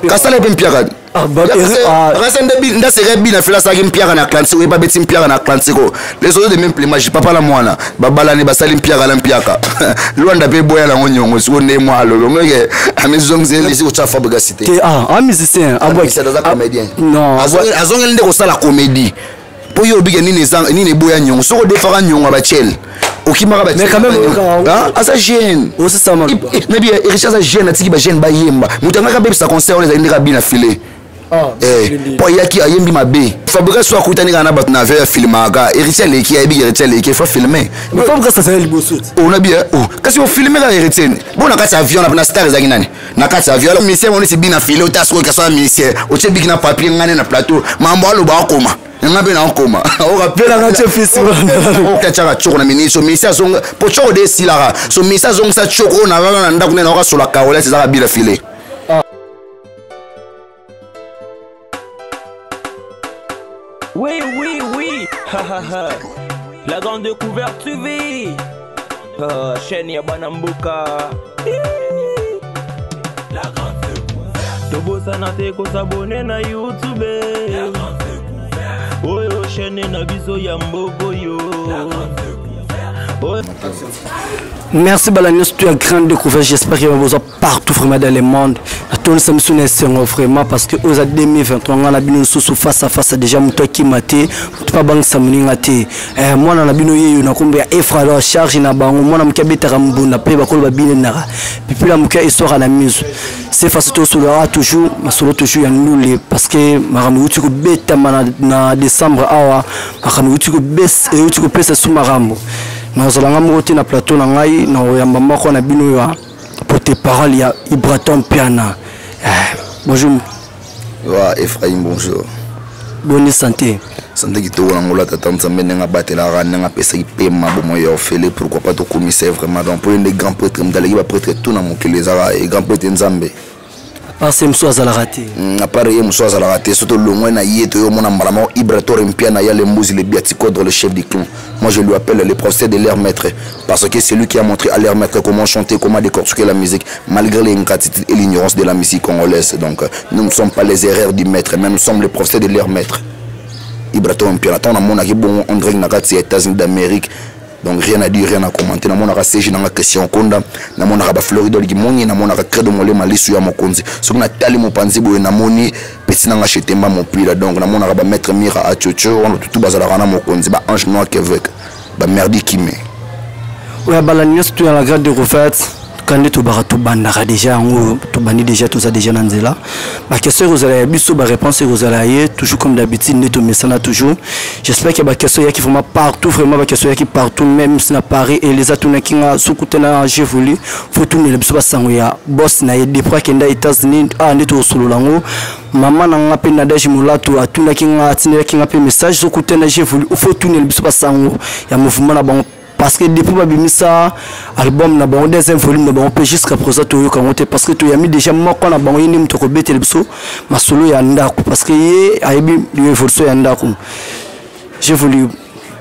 kasala pe mpiaka rasa nda sere bina fela saki mpiaka na Atlantique ba beti mpiaka na Atlantique les autres de même plumage papa la mwana babalani basali mpiaka la mpiaka Luanda pe boya la ngonyongo siko ne moi lo ngeke amezongze lesi ko tsafa buga cité un musicien c'est un comédien non azongeli ndeko sala comédie po yo bige nini boya nyongo soko defara nyongo ba chel okimaka ba mais quand même asa jeune aussi ça mal mais bien Richard sa jeune atiki ba jeune ba yemba mutanga ka bebisa concert les indika bina filé po yaki ayembi mabe Fabrice soit kutani kana bat na ver filmaka Richard leki ya bige Richard leki faut filmer mais Fabrice ça c'est liboso on a bien kasi on filmer la Richard bon na kati avion na star ezaki nani na kati avion alors monsieur on est bien filé o tasko ka so ministère o che big na papier ngane na plateau mambo alo ba koma ngabe na nkoma o rappela na chefisi o kachaka choko na ministre ministre zonga po choko de silara so ministre zonga sa choko na na ndako na ka sola kaola c'est ça bila filé. Oui. La grande découverte TV. Chaîne Yabanambuka. La grande découverte. Tobo sanate ko s'abonner na YouTube. La grande découverte. Oh chaîne na biso ya mboko yo. La grande découverte. Merci Balagnos, tu as grande découverte. J'espère qu'il y a besoin partout vraiment dans le monde. Attends, ça me sonne vraiment parce que aux 2023, on a bien sous face à face déjà mon qui maté, pas banque ça me n'ingate. Moi on a bien eu une combien effra la charge na bango. Moi on a mis kabita rambuna, puis bakol babine nara. Puis la muka histoire à la mise. C'est facile tout sur le toujours, mais sur le toujours il y a nous parce que maramu tu ko beta na décembre awa, maramu tu ko baisse et tu ko pesa sous maramu. Nous allons monter na plateau na ngai na oyamba moko na bino ya pour tes paroles ya Ibraton Piana. Bonjour. Wa Ephraim bonjour. Bonne santé. Santé qui tourne en tata Nzambe nga batela rana nga pesa ki pema bo moyo ofele pourquoi pas to commissaire vraiment donc pour les grands prêtres m'dalaki ba prêtre tout na mokili ezara et grand prêtre Nzambe. Parce que Moussa a raté. À part Moussa a raté, surtout le moins naïe, tu es mon amour, Ibraton Piana, il y a les mouses, les biaticodres, le chef du clan. Moi je lui appelle le procès de leur maître. Parce que c'est lui qui a montré à leur maître comment chanter, comment décortiquer la musique, malgré l'ingratitude et l'ignorance de la musique congolaise. Donc nous ne sommes pas les erreurs du maître, mais nous sommes le procès de leur maître. Ibraton Piana, on a mon aki bon André Nakati, États-Unis d'Amérique. Donc rien à dire, rien à commenter. Namona ka seji na question konda, namona ka ba Florida limongi, namona ka credo mole malisu ya mokonzi. So na tali mo panzi boye namoni petit na chetemba mon pila. Donc namona ka ba mettre mira a chocho, on tout bazala kana mokonzi ba ange noir qu'avec ba merdi kimé. Ouais Balagnos tu as la grade de refaite. Quand tu vas tout bandara déjà tu bandi déjà tout ça déjà nanzela ma question vous allez biso ba réponse vous allez toujours comme d'habitude neto mesana toujours j'espère que ba question qui vraiment partout vraiment ba question qui partout même si na Paris et les atuna qui nga sukutena j'ai voulu faut tourner le biso ba sango ya boss na depuis que nda États-Unis neto solo lango maman na ngape na daji mulatu atuna ki nga tinela ki nga pe message sukutena j'ai voulu faut tourner le biso ba sango ya mouvement na bango. Parce que depuis Babimisa, album na bon deuxième volume na bon jusqu'à présent tu yo kamote parce que tu as mis déjà moko na bon yini mtoko betel biso ma solo ya ndako parce que yé ayebi l'évolution ya ndako. J'ai voulu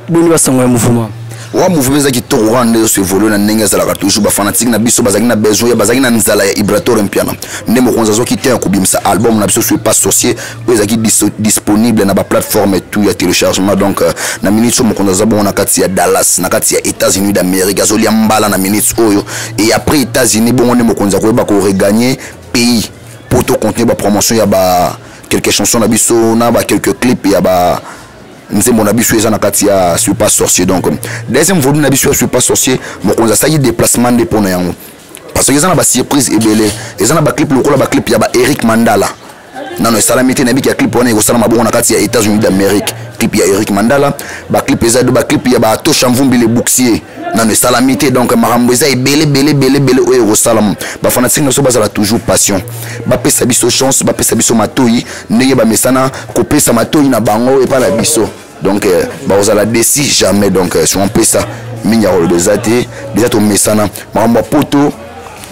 boni basango ya mouvement. Wa mouvement za ki to rwanda se volo na ndenge za la toujours ba fanatique na biso bazaki na besoin bazaki na nzala ya Ibraton Piana. Ndemo konza zo ki te akubimisa album na biso suis pas sorcier ezaki disponible na ba plateforme tout ya téléchargement donc na minute mo konza za bon na kati ya Dallas na kati ya États-Unis d'Amérique azoli mbala na minute oyo et après États-Unis bon ndemo konza ko ba ko regagner pays pour to contenir ba promotion ya ba quelques chansons na biso na ba quelques clips ya ba nous mon habitué à Nakatia, suis pas sorcier donc deuxième volume habitué suis pas sorcier mon conseil ça y est déplacement de pour nous parce que ils ont la surprise et belé ils ont la clip le la clip il y a Eric Mandala non non salamité nabi qui a clip on est au salam bon Nakatia États-Unis d'Amérique clip il y a Eric Mandala ba clip ils ont ba clip il y a to Chamvumbi le bouxier non non salamité donc maramboza et belé au salam ba fanatique no so bazala toujours passion ba pesa biso chance ba pesa biso matoi ndenge ba mesana ko pesa matoi na bango et pas la biso donc ba ozala déci jamais donc si on pesa minya role de zate déjà to mesana marambo poto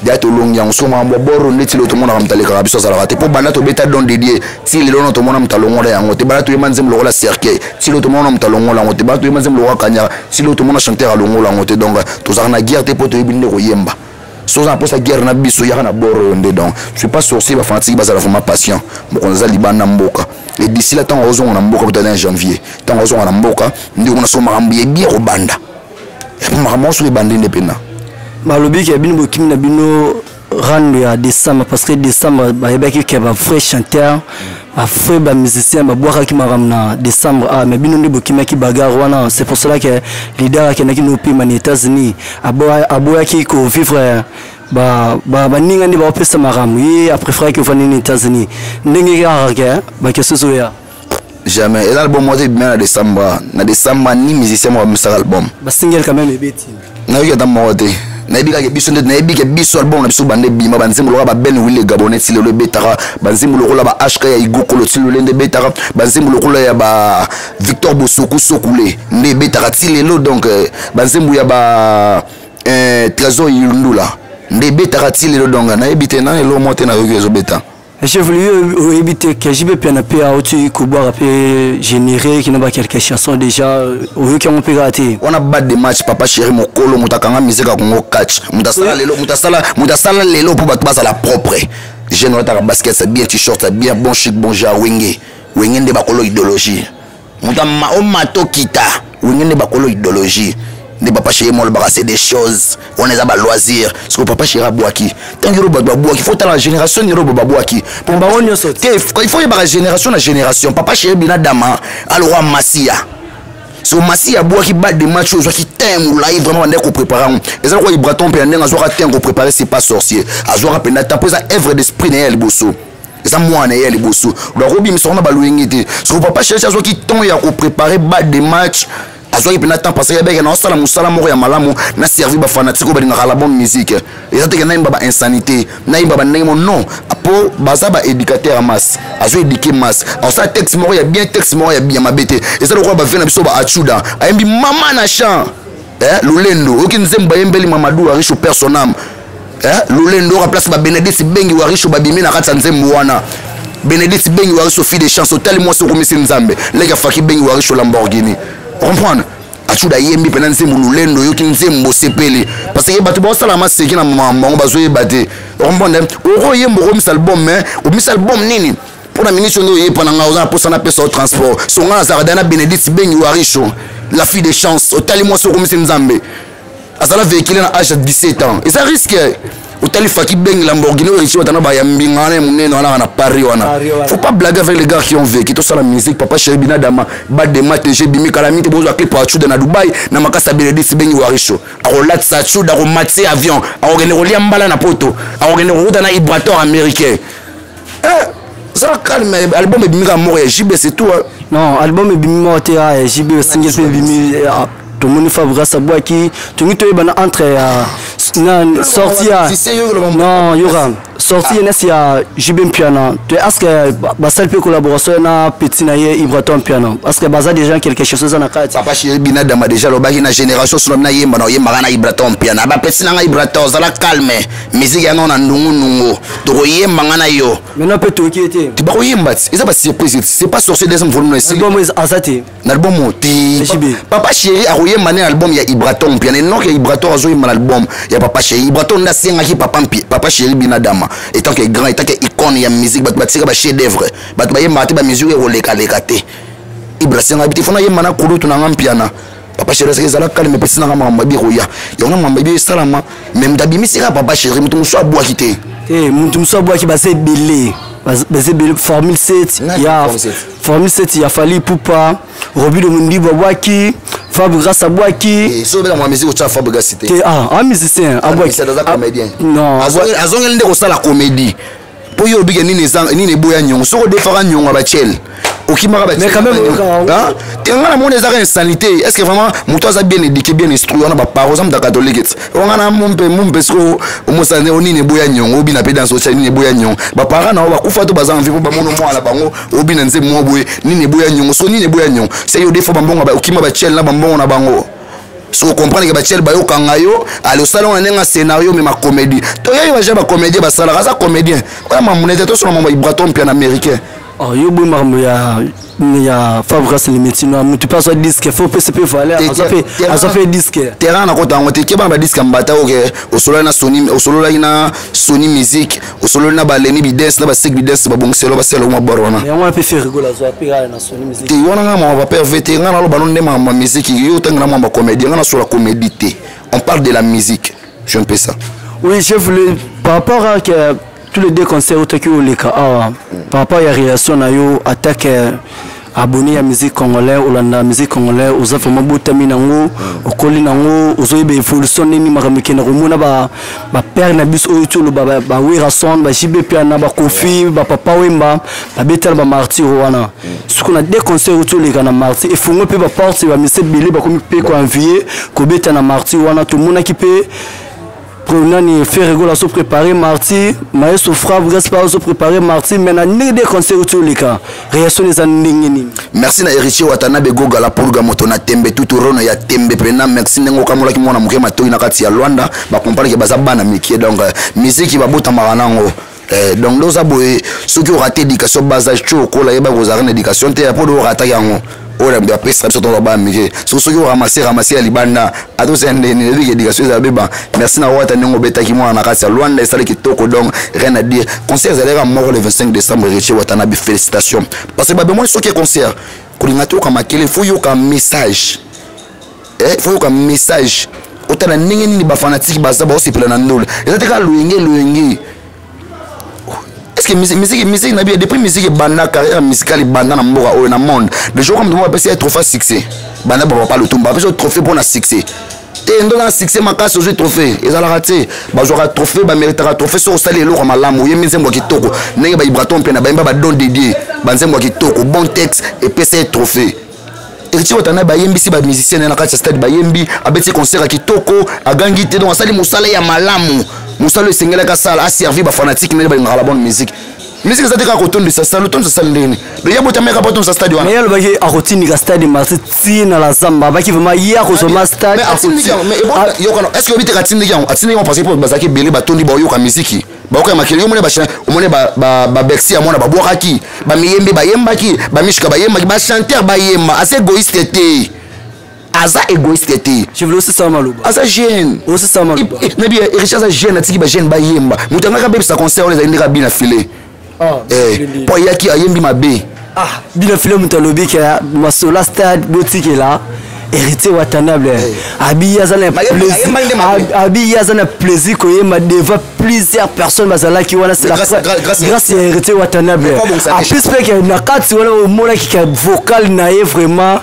déjà to longi en so marambo boro ndeti lo to mona kamtale ka biso zala rate po bana to beta don dédié si le lono to mona mtalongo la yango te bana to yemanzem lo la cercle si lo to mona mtalongo la ngote bana to yemanzem lo kanya si lo to mona chanteur alongo la ngote donc to zana guerre te po to yebinde ko yemba Sans un peu sa guerre na biso ya na boro dedans. Je suis pas sorcier ba fanatique ba za la forme patient. Bon za libana mboka. Et d'ici là tant raison on a mboka peut-être en janvier. Tant raison on a mboka, ndi on a so marambi bien au banda. Et maramon sur les bandines de pena. Malobi ki bino bokim na bino rendre à décembre parce que décembre ba yebaki ke ba vrai chanteur, ba vrai ba musicien ba boire ki maramna décembre mais bino ndi bokim ki bagarre wana c'est pour cela que leader ki na ki no pima aux États-Unis aboya ki ko vivre ba ninga ndi ba pesa maramu yi après frère ki fani aux États-Unis ndenge ka ka ba ke soso ya jamais et l'album moi bien na décembre ni musicien moi me sera album ba single quand même ebeti na yo ta moté na ebika ke biso na ebika biso album na biso bande bima banzimbo lo ba ben wile gabonais ti le betara banzimbo lo la ba HK ya igoko lo ti le ndé betara banzimbo lo ya ba Victor Bosoko Sokule ndé betara ti le donc banzimbo ya ba Trésor Yundula ndé betara ti le donc na ebité na lo monter na yo zo beta. J'ai voulu éviter que je vais bien appeler à autre couloir appeler générer qui n'a pas quelques chansons déjà au qui ont pu rater. On a battu des matchs papa chéri mon colo mutakanga musique à Congo catch mutasala lelo pour battre à la propre. Je ne pas basket c'est bien t-shirt c'est bien bon chic bon genre wenge de bakolo idéologie. Mutama o mato kita wenge de bakolo idéologie. Ne papa chéri moi le c'est des choses on est à bas loisir parce que papa chéri boaki tant que roba boaki faut la génération ni roba boaki pour baron il faut y avoir génération na génération papa chéri bina dama alors Massia so Massia boaki bat des matchs aux qui t'aiment live vraiment on est qu'on prépare et ça quoi il braton pe ndenge azora temps qu'on préparer c'est pas sorcier azora pe na temps ça œuvre d'esprit na el bosso et ça moi na el bosso le robi me sonna balouingité so papa chéri ça qui temps ya ko préparer bat des matchs azoki pena temps parce que beka na sala musala moko ya malamu na servi ba fanatique ba dinga la bonne musique et ça te na imba ba insanité na imba ba ndenge non apo baza ba éducateur masse azo éduquer masse en ça texte moko ya bien mabete et ça le roi ba vena biso ba achuda ayembi mama na chant lulendo oki nzemba yembeli mamadou aricho personnam lulendo remplace ba Benedict Bengi waricho ba bimi na katsa nzembo wana Benedict Bengi waricho fille de chance tellement so komisi nzambe lega faki Bengi waricho Lamborghini comprendre achuda yembi pena nzembo lulendo yoki nzembo sepeli parce que bato ba sala maseki na mama bazoye bate comprendre oro yembo ko misal album mais o misal album nini pour la ministre no ye pendant nga pour sana pesa au transport songa zaradana Benedict Bengi waricho la fille de chance au tali moi so komisi nzambe azala véhicule na âge de 17 ans et ça risque au tali faki Bengi Lamborghini richi watana ba yambinga na munene na Paris wana faut pas blaguer avec les gars qui ont vécu tout ça la musique papa chéri bina dama ba de mate j'ai bimi calamité bozo clip pa chuda na Dubai na makasa Benedict Bengi waricho arolat sa chuda ko mati avion arogene rolia mbala na poto arogene route na Ibrator américain ça calme album bimi ka mort JB c'est tout non album bimi mort JB single bimi tout le monde fabrique sa boîte qui tout le monde entre sorti non yora sorti nesi ya JB piano tu est-ce que basal peut collaboration na petit na Ibraton piano parce que baza déjà quelque chose na kati papa chéri bina dama déjà lo baki na génération sur na yemba na Ibraton piano ba petit na Ibraton za la calme musique ya non na ndungu to yemba na yo maintenant peut tout qui était tu ba yemba et ça pas surprise c'est pas sorcier deuxième volume ici album azati l'album ti papa chéri a yemba na album ya Ibraton piano non que Ibraton azo yemba l'album ya papa chéri Ibraton na senga ki papa chéri bina dama et tant que grand et tant que icône ya musique bat sika ba chef d'œuvre bat ba yemba ba mesure ko leka te Ibrahim habiti fona yemba na kulutu na ngampiana papa chéri c'est ça la calme petit na mama bi roya yo na mama bi salama même dabimi sika papa chéri mutu so abwa kité mutu so abwa ki ba se belé formule 7 ya formule 7 ya fali pupa Robi de Mundi Babwaki Fabrice Abwaki so bela moi musique au Fabrice cité un musicien Abwaki c'est un comédien non azongel ndeko sala comédie po yo bige nini boya nyongo so defara nyongo ba chel okimaka ba mais quand même tenga na monde ezaka insanité est-ce que vraiment muto aza bien éduqué bien instruit on a ba paroles am da catholique on a mumpe so omosane onini boya nyongo obina pe dans social nini boya nyongo ba parents na ba kufa to baza envie po ba mono mwana bango obina nze mo boye nini boya nyongo so nini boya nyongo c'est yo defo bambonga ba okima ba chel na bambongo na bango so comprendre que ba chel ba yo kangayo ale salon na nga scénario mais ma comédie to yo ba jaba comédien ba sala kaza comédien oya mamunete to so mama Ibraton piano américain Oh, yo boy marmo ya Fabregas Limitino, tu passes au disque, faut PCP fallait, a fait disque. Terrain na kota ngote keba ba disque mbata oke, au solo na Sony Music, au solo na ba Leni Bides na ba Sek Bides ba bongselo ba selo mo borona. Et on a fait rigola zo apira na Sony Music. Te wana nga ma père vétéran na lo ba non ma musique yo tanga na ma comédie nga na sur la comédie. On parle de la musique. Je un peu ça. Oui, je voulais par rapport à que tous les deux concerts au Tokyo les cas par rapport à la relation na yo attaque abonné à musique congolaise ou la musique congolaise aux affaires mabotami nango okoli nango ozoyeba evolution nini makamike na komona ba père na biso oyo tolo ba wera son ba jibe pia na ba kofi ba papa wemba ba betel ba martyr wana ce qu'on a des concerts autour les kana martyr et fongo pe ba porte ba mise belé ba komi pe ko envier ko beta na martyr wana tout monde qui peut Prenons faire rigoler se préparer martyr, maestro frappe reste pas se préparer martyr, mais na des concerts autour les cas. Réaction les années. Merci na Héritier Watanabe Goga la pour gamoto na tembe tout rono ya tembe pena merci nengo kamola ki mona muke matoi na kati ya Luanda ba comprendre que baza bana mikie donc musique ba bota maranango. Donc nous avons ceux qui ont raté l'éducation basage chocolat et ba vous avez une éducation te pour de rater yango. On a bien pris sur ton bas mais sur ceux qui ont ramassé à Libana à tous les éducation beba merci na wata nengo beta ki mona na kati ya Luanda et ça qui toko donc rien à dire concert zalera mort le 25 décembre Héritier Watanabe félicitations parce que ba moi ceux qui concert kulingato kama kile faut yo ka message faut yo ka message otana ningi ni ba fanatique ba za ba aussi plana ndolo ezate ka luenge est-ce que musique na bien depuis musique banda carrière musicale banda na mboka o na monde le jour comme moi passer trophée succès banda ba pas le tumba parce que trophée pour na succès et ndona succès makasi au trophée ezala raté ba jouera trophée ba méritera trophée sur sali eloko malamu ye minzembo kitoko ndenge ba ibraton pe na ba don dédié banzembo kitoko bon texte et PC trophée Héritier Watanabe bayembi ba musicien na kati stade bayembi abeti concert kitoko agangi te donc asali musala ya malamu musala esengela ka sala a servi ba fanatique na ba ngala bonne musique musique ça te ka kotondo sa sala tondo sa ndeni le ya bota meka boton sa stade wana mais yalo baki akotini ka stade marti tina la zamba baki vraiment ya ko so ma stade mais yo kono est-ce que obite ka tindi yango atindi yango parce que pour bazaki belé ba tondi ba yo ka musique ba ko makeli yo mone ba chant o mone ba bexi ya mona ba bwakaki ba miyembe ba yembaki ba mishika ba yembaki ba chanteur ba yemba assez égoïste té aza égoïste té je veux aussi ça maluba aza jeune aussi ça maluba na bien Richard aza jeune atiki ba jeune ba yemba mutanga ka bebisa concert les indira bina filé po yaki ayembi mabe bina filé mutalobi ke masola stade boutique là Héritier Watanabe abi yazana plaisir ko yema devant plusieurs personnes bazala ki wana c'est la grâce à Héritier Watanabe a plus que na kati wana mona ki vocal na ye vraiment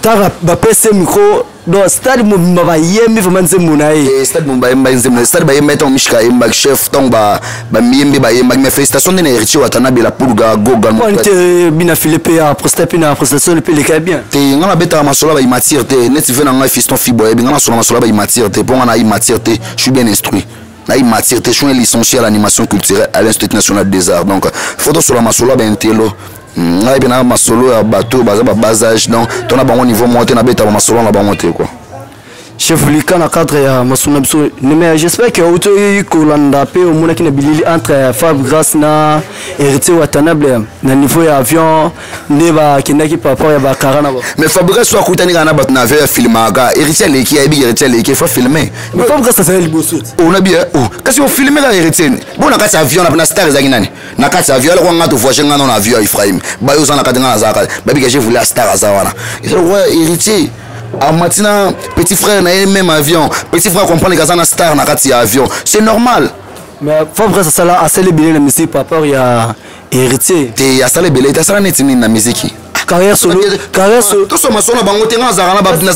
ta ba PC micro donc stade mba yembi vraiment nzembo na ye stade mba yemba nzembo stade ba yemba ton mishka yemba chef ton ba miyembe ba yemba mais félicitations de Héritier Watanabe la purga goga quand bina Philippe a prestation le pays les bien te ngana beta masola ba imatir te net vena nga fiston fibo e ngana sola masola ba imatir te pour ngana imatir te je suis bien instruit na imatir te je suis licencié à l'animation culturelle à l'Institut national des arts donc photo sur la masola ba intelo ngai bina masolo ya bateau baza ba basage donc ton a bon niveau monter na beta masolo na ba monter quoi chef Lika na cadre ya masuna biso mais j'espère que auto Kolanda pe au mona ki na bilili entre Fabregas na Héritier Watanabe na niveau ya avion ndeba kindaki papa ya bakara na ba mais Fabregas soit kutani kana bat na avion filmaga Héritier leki ya bi Héritier leki faut filmer mais Fabregas ça fait le bossut on a bien kasi on filmer la Héritier bon na kati avion na star ezaki nani na kati avion ko ngato voyager ngana na avion Ibrahim ba yo zana kati ngana zaka ba bi que je voulais star azawana Héritier a matina petit frère na même avion petit frère comprendre que ça na star na kati avion c'est normal mais Fabregas ça là a célébré la musique papa il y a Héritier te ya sala belé ta sala netini na musique carrière solo to so masona bango te ngazara na ba na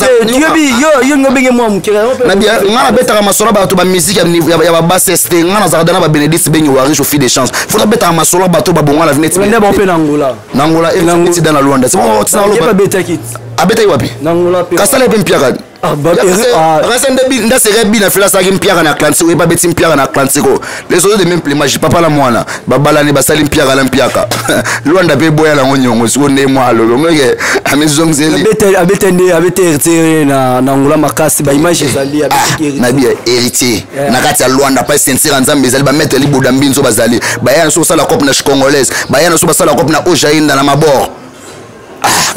yo ngobenge moi mukira na bien ngana betaka masona ba to ba musique ya ba basse este ngana zara na ba Benedict bengi wa riche au fil des chances faut betaka masona ba to ba bonga la venette mais bon pe na Angola et dans la Luanda c'est bon tina lo ba betaki abeta wapi nangola pe kasala pe mpiaka nda serait bien fait la saga Pierre na Atlantique ou pas betim Pierre na Atlantique les autres de même plumage papa la moana babalani basali Pierre la Pierre Luanda pe boya la ngonyongo so ne moi lo ngeke amezongzeli abete héritier na ngula makasi ba image ezali abete na bien héritier na kati ya Luanda pas sincère nzambe ezali ba mettre liboda mbinzo bazali ba yana so sala coupe na congolaise ba yana so basala coupe na ojainda na mabor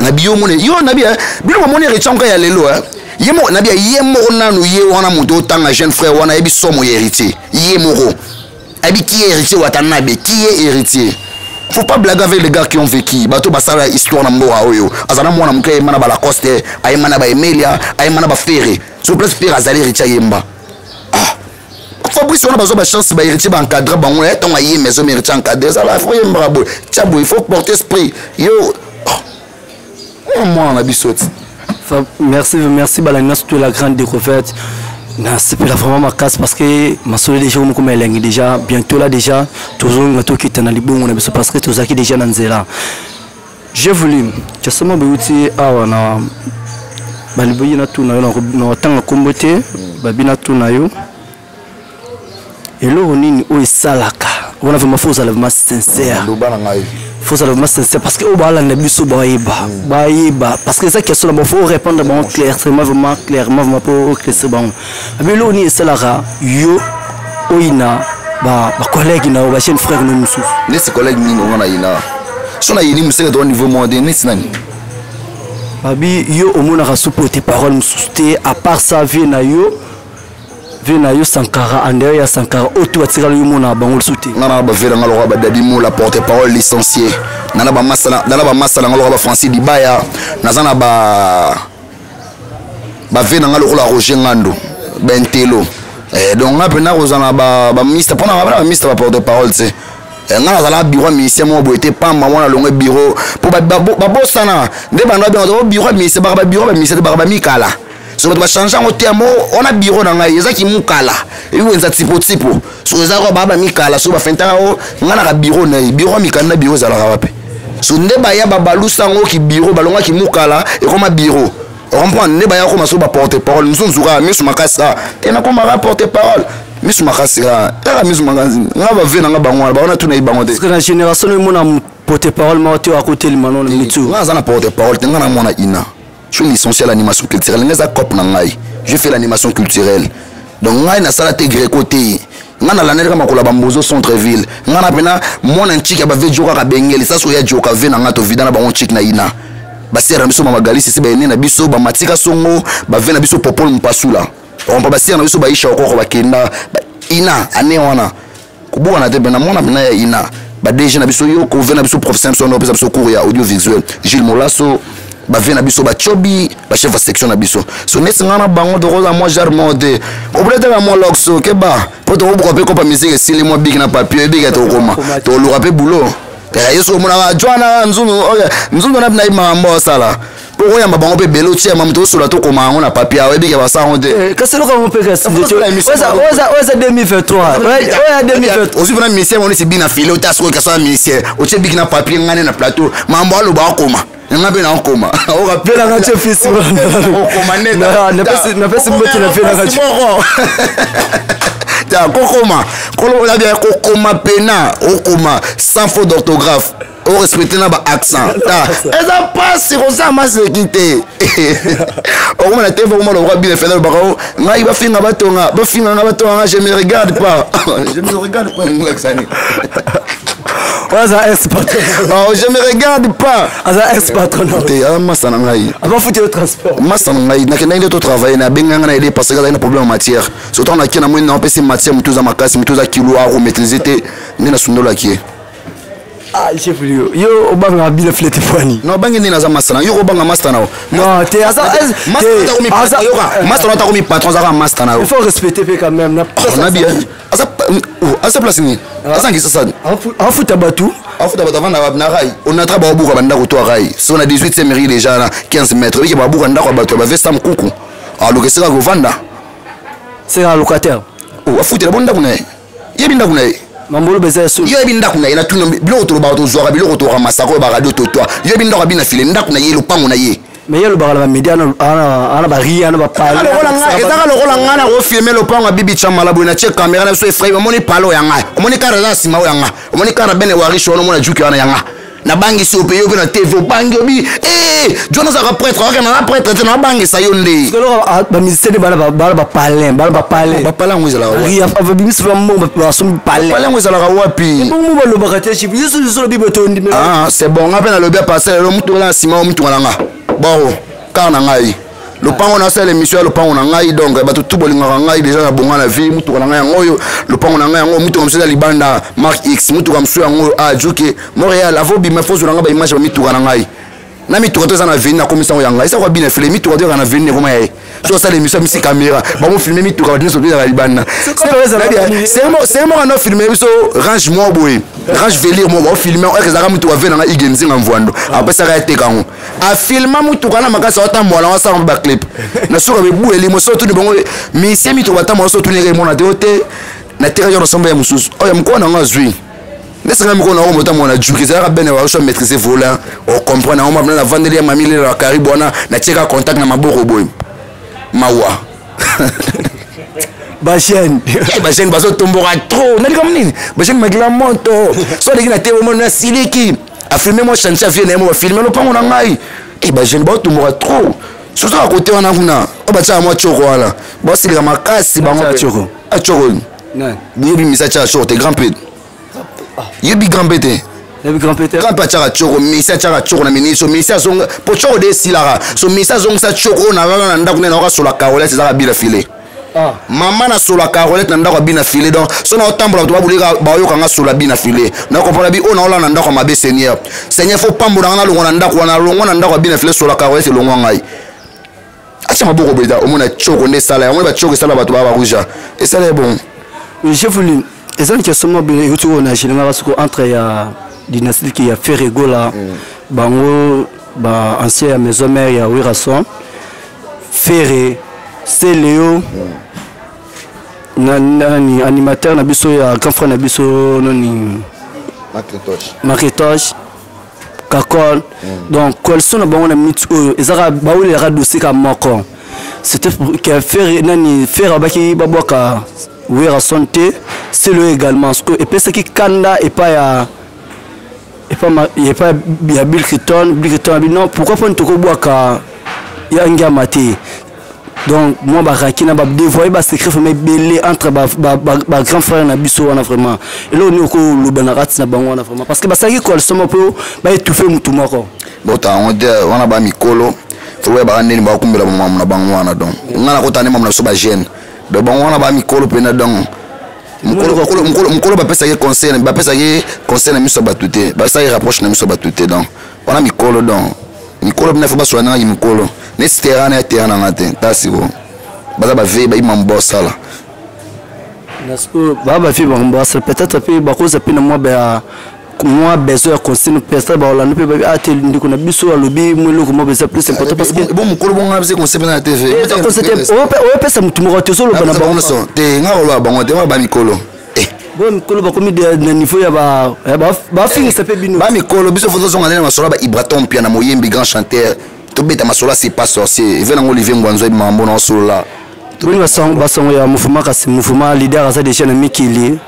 na bio mone yo na bien bilo mone richanga ya lelo yemo na bien yemo nanu ye wana muto tanga jeune frère wana ebi somo héritier yemo abi qui est héritier watanabe qui est héritier. Faut pas blaguer avec les gars qui ont vécu. Bato basala histoire na mboa oyo. Azana mwana muke mana ba Lacoste, ayemana ba Emilia, ayemana ba Ferré. Sur place Ferré azali héritier yemba. Fabrice on a besoin de chance ba héritier ba encadrer bango et ton aye maison héritier encadrer ça va faut yemba bo. Tiabo il faut porter esprit. Yo. Moi on a bisoti. Merci Balagna surtout la grande découverte. C'est vraiment ma casse parce que ma soeur déjà comme elle est déjà bientôt là déjà toujours on tout qui est dans les bons on a parce que tout ça qui déjà dans zéro. J'ai voulu je sais moi beauté ah na baliboyi na tout na tanga kombote babina tout na yo et là on est au salaka on a vraiment faut ça vraiment sincère faut ça vraiment sincère parce que au bas là na biso baïba parce que ça question là faut répondre bon clairement vraiment pour que c'est bon mais là on est salaka yo oina ba collègue na ba jeune frère no musu les collègues ni on a ina so na yini museke au niveau mondial ni sinani babi yo omona ka supporter parole mususte à part ça vie na yo Sankara ande ya Sankara otu atira yo mona bangol souté nana ba vela ngalo ba dadi mo la porte-parole licencié nana ba masala ngalo ba Francis Dibaya nazana ba vena ngalo la Roger Ngando bentelo donc na pena kozana ba ministre pona ba ministre ba porte-parole c'est ngana zala bureau ministère mo boité pamba mona longue bureau pour ba bosana nde banda ba bureau ministère ba ministère ba mikala so ba changer en terme on a bureau na ngai ezaki mukala ewenza tipo so ezako baba mikala so ba fenta o ngana ka bureau na bureau mikala na bureau zala wapi so nde ba ya babalusa ngo ki bureau balonga ki mukala e koma bureau on comprend nde ba ya ko maso ba porte-parole mzunzuka misu makasa tena ko ma porte-parole misu makasa era misu magazi ngaba vena ngaba ngwa ba ona tuna ibango te parce que la génération mona porte-parole ma ote à côté le manon le mitu ngaza na porte-parole tenga na mona ina. Je suis licencié à l'animation culturelle. Je fais l'animation culturelle. Donc, je suis salade grécoté. Je suis l'année de centre-ville. Je suis mon antique qui a fait jouer à Bengel. Ça, c'est jouer à Vena, na bon chic na ina. Basser biso magali c'est ben na biso ba matika songo ba vena biso popol mpasula. On pas basser na biso ba isha ko ba kenda ina ane wana. Kubuka na te ben na mona bina ya ina. Ba déjà na biso yo ko vena biso professeur son opération biso cours ya audiovisuel. Gilles Molasso ba vena biso ba chobi ba chef de section na biso so nesi ngana bango de rosa moi jarmonde oblete la moi loxo ke ba poto ko ko pe ko pa musique sili moi big na papier big to koma to lu rapé boulot ya yeso mona wa jwana nzungu na bina imambo sala pour yamba bango pe belo tia mam to sula to koma ngona papier wa big ba sa honte que c'est le comme on peut rester oza 2023 ouais 2023 aussi vraiment ministère on est bien affilé au tasko que ça ministère o che big na papier ngane na plateau mambo alo ba koma ngabe na nkoma o rappela nga che fils o koma neta na pesi mbote na fela nga ta kokoma kolo la bien kokoma pena okoma sans faute d'orthographe o respecter na ba accent ta eza passe rosa masekite o koma na teve koma lo bien faire le baro ngai ba finga batonga je me regarde pas je me regarde pas ngaksani je me regarde pas. Massa nangai. Avant foutre le transport. Massa nangai. Na kena ile to travailler na benga na ile parce que il y a un problème en matière. Surtout on a kena moi na pesi matière mutuza makasi mutuza kilo a maîtriser te ni na sundola ki. Ah chef yo obanga bila flete fani. No bangi ni na za massa na yo obanga massa na. Non, te asa massa na ta komi patron za massa na. Il faut respecter quand même na. On a bien. Asa place ni. Asa ngi sasa. Afuta batu. Afuta batu vanda na rai. On a travaillé beaucoup banda ko to rai. Si on a 18e mairie déjà là 15 mètres. Biki ba buka ndako batu ba vesta mkuku. Alors que c'est là ko vanda. C'est un locataire. Afuta la bonda kuna. Yebi nda kuna. Mambolo beza so. Yebi nda kuna ina tuna bilo to ba to zo ra bilo to ra masako ba radio to to. Yebi nda ka bina file nda kuna ye lo pango na ye. mais il y a le bar la média ana ba ria na ba parler ezaka lokola nga na kofilme lopango ya bibi chamala boye na tie caméra na biso efrai omoni palo ya ngai omoni kara za nsima oyo ya nga omoni kara bene warishi wana omona juki wana ya nga nabangisi yo mpe yo mpe na tv obangi obi jo nazalaka prêtre okaka na prêtre te nabangisa yo nde bamusicien bala bapalin bapala yango ezalaka bimisi basomi palin yango ezalaka wapi bongo balobaka te chipi yeso lobi botondi c'est bon nga mpe nalobi apase lelo mutuka na nsima o mutuka na nga boro kar na ngai lopango nasala émission ya lopango na ngai donc bato tu bolingaka ngai déjà na bonga na vie mutuka na ngai yango oyo lopango na ngai yango mutuka mosusu ya libanda mark x mutuka mosusu yango ajuke Montréal avobima fo zolanga baimage bamituka na ngai na mituka to eza na veni nakomisa yango ya ngai esaka bina file mituka to eza na veni ekoma yaye so osala émission ya misi caméra bamofilme mituka bato nyonso ezaka libanda seremoko na ofilme biso range mo boye range velir mo baofilme ezaka mutuka ve nanga ige nzinga mvwando apesaka eteka yango afilma mutuka na makasi aotambola ngo asala baclip na suka bebueli moso otuni bongo misie mituka batambola so otuneka emona te ote na teka yo nasomba ya mosusu oyo mokolo nango azwi nesanga miko na omo tamona juki ça bene wa so maîtriser volant on comprend na omo na vandeli ya mamile la karibu na cheka contact na maboko boy mawa Bachen bazo tombora trop nali comme nini bachen magla monto so de na te mo na siliki a filmer mo chantier a filmer mo filmer lo pango na ngai bachen ba tombora trop surtout à côté on a kuna o ba tsa mo choko wala ba silika makasi bango choko a choko non ni misa cha choko te grand pète yebi grand pète grand pète cha choko misa cha choko na ministre misa zonga po choko de silara so misa zonga sa choko na bana ndaku na ka sola kaolete za bila filet maman na sola kaolete na ndako bina filet donc so na otambola to babulika ba yoka nga sola bina filet na comprendre bi ona ola na ndako mabe seigneur faut pambola na longo na ndako wana longo na ndako bina filet sola kaolete longo ngai acha maboko beda omona choko ne sala ya ba choko sala bato ba rouge et ça est bon je voulais et une question mobile on a généralement entre ya dynastie qui a fait rigola bango ba ancien maison mère ya Wirason Ferré Céléo nani animateur na biso ya grand frère na biso noni Maketosh Kakol donc quels sont les bons amis ezara baoule ra dossier ka moko c'était que Ferré nani Ferré baki babwaka Wirason te Céléo également et puis ce qui kanda et pas ya il n'y a pas Bill Clinton non pourquoi pas nous boire il y a un gars maté donc moi baraki na ba dévoyer ba secret mais belé entre ba grand frère na biso wana vraiment et là on est ko lobana rat na bango wana vraiment parce que ba saki ko somo po ba étouffer mutu moko bota on a ba mikolo faut ba neni ba kumbela mama na bango wana donc ngana ko tane mama na so ba jeune de bango wana ba mikolo pena donc mukolo bapesa ye conseil na miso batute basa ye rapproche na miso batute donc on a mikolo donc mikolo bina faut ba soana na mikolo ne terrain na terrain na te tasiko baza ba ve ba imambosa la nasko ba fi mambosa peut-être pe ba cause pe na moi besoin conseil personne ba la pe ba atel ndiko na biso alobi mwelo ko mo besoin plus important parce que bon mukolo bon ngabise conseil na TV o pesa mutu mo to solo bana ba so te ngalo ba te ba mikolo bon mikolo ba komi de niveau ya ba finir ça peut bino ba mikolo biso foto zonga na masola ba Ibraton pia na moyembi grand chanteur to beta masola c'est pas sorcier venant Olivier Ngwanzo et mambo na solo la boni ba song ya mouvement kasi mouvement leader asa déjà na Mikili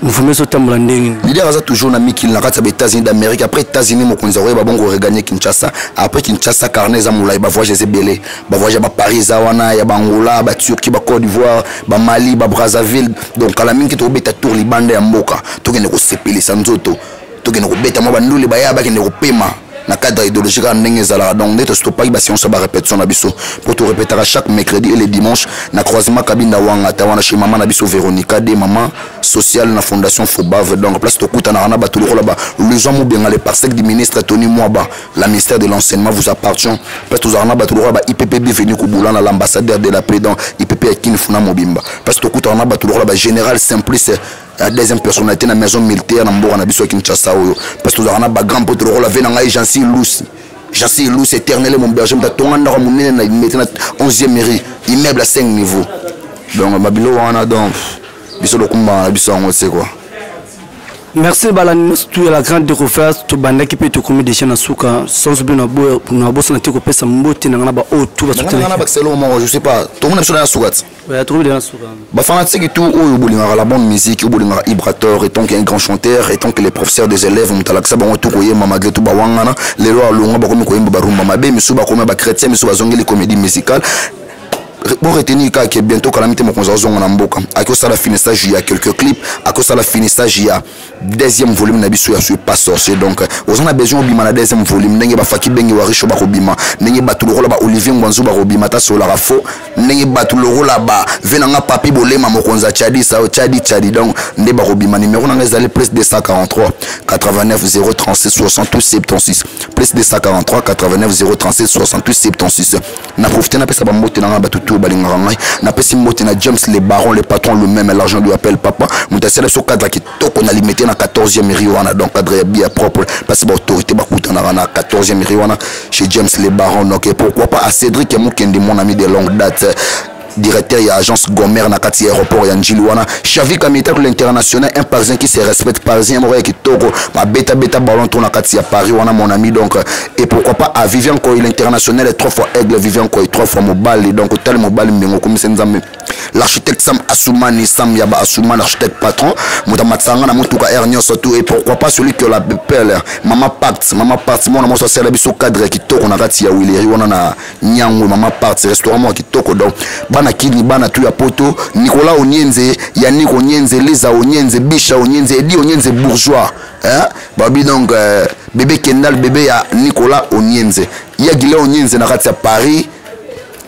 mouvement so tambola ndenge leader asa toujours na Mikili na kati ya États-Unis d'Amérique après États-Unis mo konza ba bongo regagner Kinshasa après Kinshasa carnet za moulay ba voyage zebele ba voyage ba Paris za wana ya Bangola ba Turquie ba Côte d'Ivoire ba Mali ba Brazzaville donc ala mingi to beta tour libanda ya mboka to kende ko sepelisa nzoto to kende ko beta mo ba nduli ba ya ba kende ko pema na cadre idéologique en Nengezala donc d'être stoppé ba séance ba répétition na biso pour te répéter chaque mercredi et les dimanches na croisement Kabinda Wanga tawana chez maman na biso Véronica des maman sociale na fondation Fobave donc place to kuta na ba tout le là-bas les gens mobenga le parsec du ministre Tony Mwaba la ministère de l'enseignement vous appartient place to na ba tout le là-bas IPPB venu Kubula na l'ambassadeur de la paix donc IPP Akin Funa Mobimba place to kuta na ba tout le là-bas général Simplice la deuxième personnalité dans la maison militaire dans Mbora na biso Kinshasa parce que nous avons ba grand pote la vena ngai Jansi Lous éternel mon berger mta tonga ndako munene na mettre na 11e mairie immeuble à 5 niveaux donc mabilo wana donc biso lokumba biso ngo c'est quoi Merci Balaninos tu la grande découverte to banda qui peut te commettre des chaînes à souka sans oublier na boss na te ko pesa mbote na ba o tout va soutenir na ba c'est le moment je sais pas tout le monde est sur la souka ouais trouver dans souka ba fanatique tout o bolinga la bonne musique o bolinga Ibrator étant qu'un grand chanteur étant que les professeurs des élèves on talaksa ba to koye mama malgré tout ba wangana les lois longa ba ko yemba ba rumba mabe misu ba ko ba chrétien misu ba zongeli comédie musicale. Pour retenir que bientôt calamité mon consortium en amboka à cause de la finissage il y a quelques clips à cause de la finissage il y a deuxième volume na biso ya suis pas sorcier donc on a besoin de bima deuxième volume ndenge ba faki bengi wa richo ba kobima ndenge batu lo ba Olivier Ngwanzo ba kobima ta sola rafo ndenge batu lo la ba venanga papi bolema mokonza chadi ça chadi donc ndé ba kobima numéro na ezali plus de 143 89 036 68 76 plus de 143 89 036 68 76 na profiter na pesa ba mbote na ba tout na pesi mbote na James les barons les patrons le même l'argent lui appelle papa mutasela so cadre qui toko na limité na 14e riwana donc cadre bien propre parce que autorité ba kutana na 14e riwana chez James les barons donc pourquoi pas à Cédric Mukende mon ami de longue date directeur et agence Gomer na kati aéroport ya Njiliwana Chavi Kamita de l'international un parisien qui se respecte parisien moi qui toko ma beta ballon tourne na kati ya Paris wana mon ami donc et pourquoi pas à Vivian Koy l'international 3 fois Aigle Vivian Koy 3 fois Mobali donc tel Mobali mbingo comme senzambe l'architecte Sam Assoumani Sam Yaba Assoumani l'architecte patron mutamatsanga na mutuka Ernio surtout et pourquoi pas celui que la belle Mama Pact mon mo social biso cadre qui toko na kati ya Willy wana na Nyango Mama Pact restaurant moi qui toko donc bana kini bana tu ya poto Nicolas Onyenze Yannick Onyenze Lisa Onyenze Bisha Onyenze Edi Onyenze bourgeois hein babi donc bébé Kendall bébé ya Nicolas Onyenze ya Gila Onyenze na kati ya Paris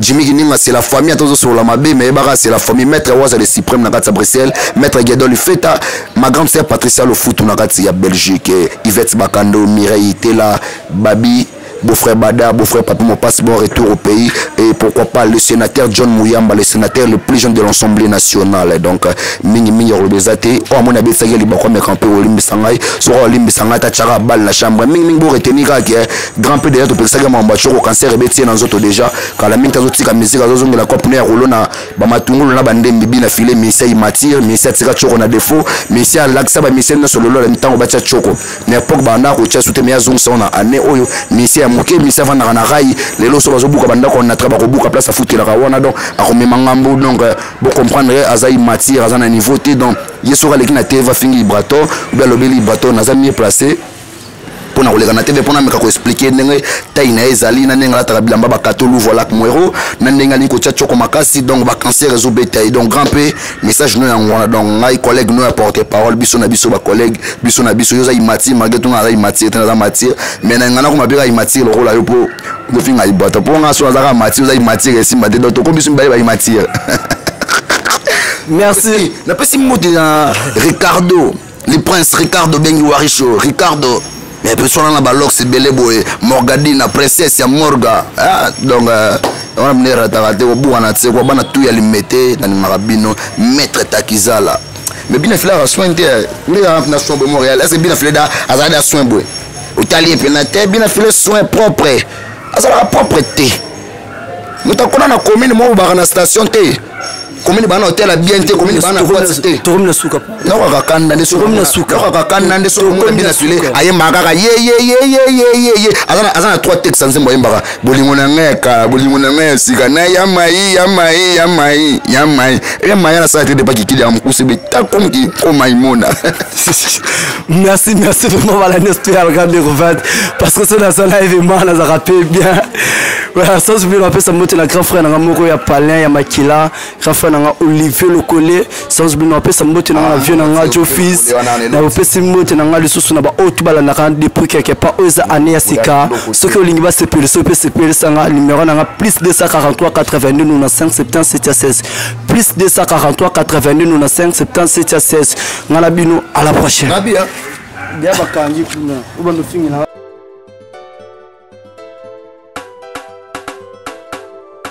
Jimmy Gininga c'est la famille attention sur la mabe mais baka c'est la famille maître Waza le suprême na kati ya Bruxelles maître Guédol Feta ma grande sœur Patricia le foot na kati ya Belgique Yvette Bakando Mireille Tela Babi beau-frère Bada, beau-frère Papi, mon passeport retour au pays. Et pourquoi pas le sénateur John Mouyamba, le sénateur le plus jeune de l'Assemblée nationale. Donc, Mingi Robezate, oh, mon abbé Sageli Bakwa, mais campé au Limbi Sangay, sur Limbi Sangay, Tachara Bal, la chambre. Mingi Bo retenir qui est grand peu de l'aide au Pexaga, mon bachot, au cancer, et bétier dans autres déjà. Quand la minute à musique, à zone de la copine, Rolona, Bamatungu, la bande, Bibi, la filée, mais il m'attire, mais c'est Tira Choko, on a défaut, mais c'est à l'Axa, mais c'est sur le lot, le temps au Bacha Choko. N'importe banda, au Tcha, sous tes meilleurs zones, on a année, oh, mais c'est moké mi savana na rai les loso bazobuka banda ko na traba ko buka place à foutre la wana donc a komema ngambo donc pour comprendre azai matière azana niveau T donc yesoka leki na TV va fingi Ibrator ou bien lobeli Ibrator na za mieux placé pour na kolega na TV pour na meka ko expliquer ndenge taille na ezali na ndenge la tabilamba ba katolu voilà mwero na ndenge ali ko tchako makasi donc ba cancer réseau bétail donc grand P message no yango donc ngai collègue no apporter parole biso na biso ba collègue biso na biso yoza imati malgré tout na imati na matière mais na ngana ko mabira imati le rôle ayo po no finga ibata pour nga so azaka mati yoza imati resi mate donc ko biso mbali ba imati merci na pesi moti na Ricardo le prince Ricardo Bengi Waricho Ricardo mais personne n'a balok c'est belé boy Morgadine la princesse ya Morga donc on a mené ratarate au bout on a tse ko bana tout ya limité dans marabino maître Takizala mais bien fila soin terre lui a na soin Montréal est-ce bien fila da azada soin boy au tali penate bien fila soin propre azala propreté nous t'akona na commune mo ba na station té commune bana hôtel bien té commune bana quantité to na suka na ka kanda ndeso na suka ka kanda ndeso mo bien sule aye magaka ye azana trois textes sans mo yembaka bolingo na ngeka sika na ya mai et mai na sa te de pas qui ya mkusi beta comme qui comme maimona merci vraiment voilà Nestor regarde les reventes parce que ça dans live vraiment on a rappelé bien voilà ça je vais rappeler ça monter la grand frère na moko ya Palin ya Makila grand frère na Olivier Lokole ça je vais rappeler ça monter na vieux na Jofis na opesi monter na lisusu na ba auto bala na kan depuis quelque part aux années ya sika ce que olingi ba sepele so pe sepele sanga numéro na plus 243 82 95 77 16 plus 243 82 95 77 16 ngala bino à la prochaine bien bakangi kuna uba no fingi na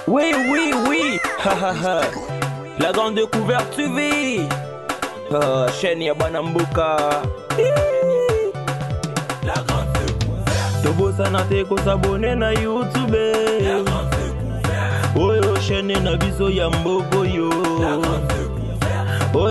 oui la grande découverte tu vis chaîne ya Banamboka la grande découverte Tobo sanate ko s'abonner na YouTube la grande découverte oyo chaîne na biso ya Mbogo yo la grande découverte